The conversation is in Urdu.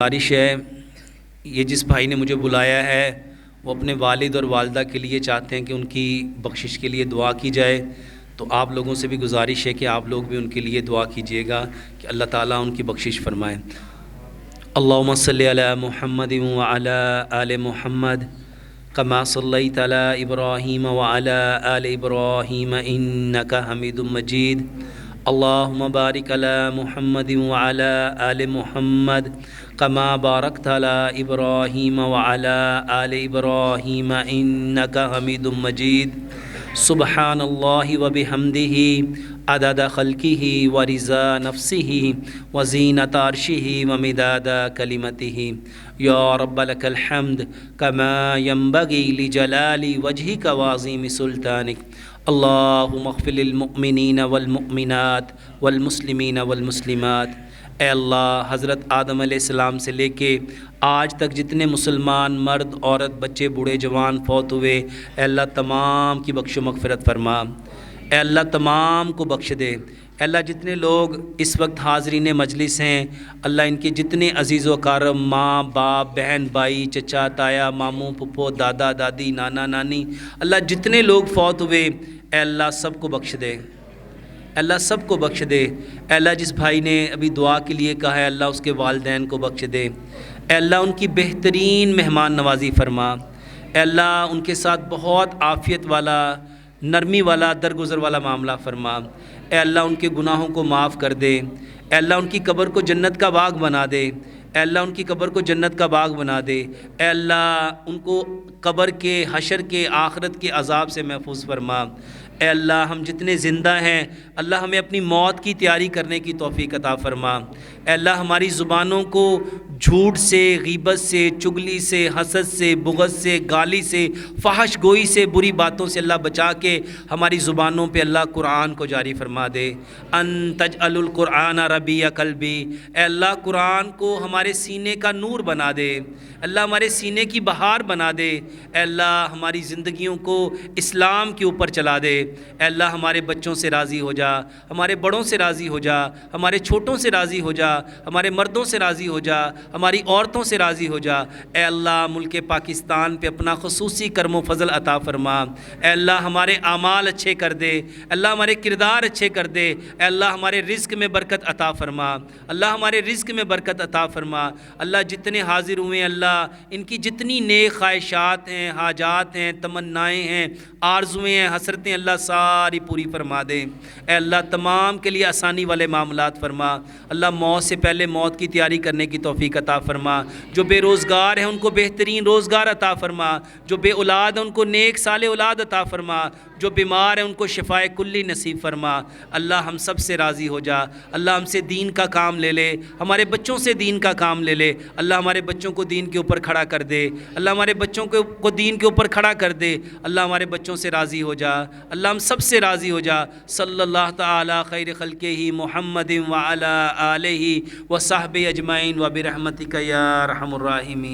گزارش ہے، یہ جس بھائی نے مجھے بلایا ہے وہ اپنے والد اور والدہ کے لیے چاہتے ہیں کہ ان کی بخشش کے لیے دعا کی جائے، تو آپ لوگوں سے بھی گزارش ہے کہ آپ لوگ بھی ان کے لیے دعا کیجیے گا کہ اللہ تعالیٰ ان کی بخشش فرمائے۔ اللہم صلی علی محمد وعلی آل محمد کما صلیت علی ابراہیم وعلی آل ابراہیم انک حمید مجید۔ اللہم بارک علی محمد وعلی آل محمد کما بارکت علی ابراہیم وعلی آل ابراہیم انک حمید مجید۔ سبحان اللہ وبحمدہ عدد خلقہ ورضا نفسہ وزینۃ عرشہ ومداد کلمتہ۔ یا رب لک الحمد کما ینبغی لجلال وجہک وعظیم سلطانک۔ اللہم اغفر للمؤمنین والمؤمنات والمسلمین والمسلمات۔ اے اللہ، حضرت آدم علیہ السلام سے لے کے آج تک جتنے مسلمان مرد عورت بچے بوڑھے جوان فوت ہوئے، اے اللہ تمام کی بخش و مغفرت فرما۔ اے اللہ تمام کو بخش دے۔ اے اللہ جتنے لوگ اس وقت حاضرین مجلس ہیں، اللہ ان کے جتنے عزیز و اقارب، ماں باپ بہن بھائی چچا تایا ماموں پھپھو دادا دادی نانا نانی، اللہ جتنے لوگ فوت ہوئے اے اللہ سب کو بخش دے، اے اللہ سب کو بخش دے۔ اے اللہ جس بھائی نے ابھی دعا کے لیے کہا ہے اللہ اس کے والدین کو بخش دے۔ اے اللہ ان کی بہترین مہمان نوازی فرما۔ اے اللہ ان کے ساتھ بہت عافیت والا نرمی والا درگزر والا معاملہ فرما۔ اے اللہ ان کے گناہوں کو معاف کر دے۔ اے اللہ ان کی قبر کو جنت کا باغ بنا دے۔ اے اللہ ان کی قبر کو جنت کا باغ بنا دے۔ اے اللہ ان کو قبر کے حشر کے آخرت کے عذاب سے محفوظ فرما۔ اے اللہ ہم جتنے زندہ ہیں اللہ ہمیں اپنی موت کی تیاری کرنے کی توفیق عطا فرما۔ اے اللہ ہماری زبانوں کو جھوٹ سے، غیبت سے، چگلی سے، حسد سے، بغض سے، گالی سے، فحش گوئی سے، بری باتوں سے اللہ بچا کے ہماری زبانوں پہ اللہ قرآن کو جاری فرما دے۔ ان تجعل القرآن ربیع قلبی، اے اللہ قرآن کو ہمارے سینے کا نور بنا دے، اللہ ہمارے سینے کی بہار بنا دے۔ اے اللہ ہماری زندگیوں کو اسلام کے اوپر چلا دے۔ اے اللہ ہمارے بچوں سے راضی ہو جا، ہمارے بڑوں سے راضی ہو جا، ہمارے چھوٹوں سے راضی ہو جا، ہمارے مردوں سے راضی ہو جا، ہماری عورتوں سے راضی ہو جا۔ اے اللہ ملک پاکستان پہ اپنا خصوصی کرم و فضل عطا فرما۔ اے اللہ ہمارے اعمال اچھے کر دے، اللہ ہمارے کردار اچھے کر دے۔ اے اللہ ہمارے رزق میں برکت عطا فرما، اللہ ہمارے رزق میں برکت عطا فرما۔ اللہ جتنے حاضر ہوئے ہیں اللہ ان کی جتنی نیک خواہشات ہیں، حاجات ہیں، تمنائیں ہیں، آرزویں ہیں، حسرتیں اللہ ساری پوری فرما دے۔ اے اللہ تمام کے لیے آسانی والے معاملات فرما۔ اللہ موت سے پہلے موت کی تیاری کرنے کی توفیق عطا فرما۔ جو بے روزگار ہیں ان کو بہترین روزگار عطا فرما، جو بے اولاد ہیں ان کو نیک صالح اولاد عطا فرما، جو بیمار ہیں ان کو شفائے کلی نصیب فرما۔ اللہ ہم سب سے راضی ہو جا، اللہ ہم سے دین کا کام لے لے، ہمارے بچوں سے دین کا کام لے لے، اللہ ہمارے بچوں کو دین کے اوپر کھڑا کر دے، اللہ ہمارے بچوں کو دین کے اوپر کھڑا کر دے، اللہ ہمارے بچوں سے راضی ہو جا، اللہ ہم سب سے راضی ہو جا۔ صلی اللہ تعالی خیر خلقہ محمد وعلی آلہ وصحبہ اجمعین وبرحمتک یا ارحم الراحمین۔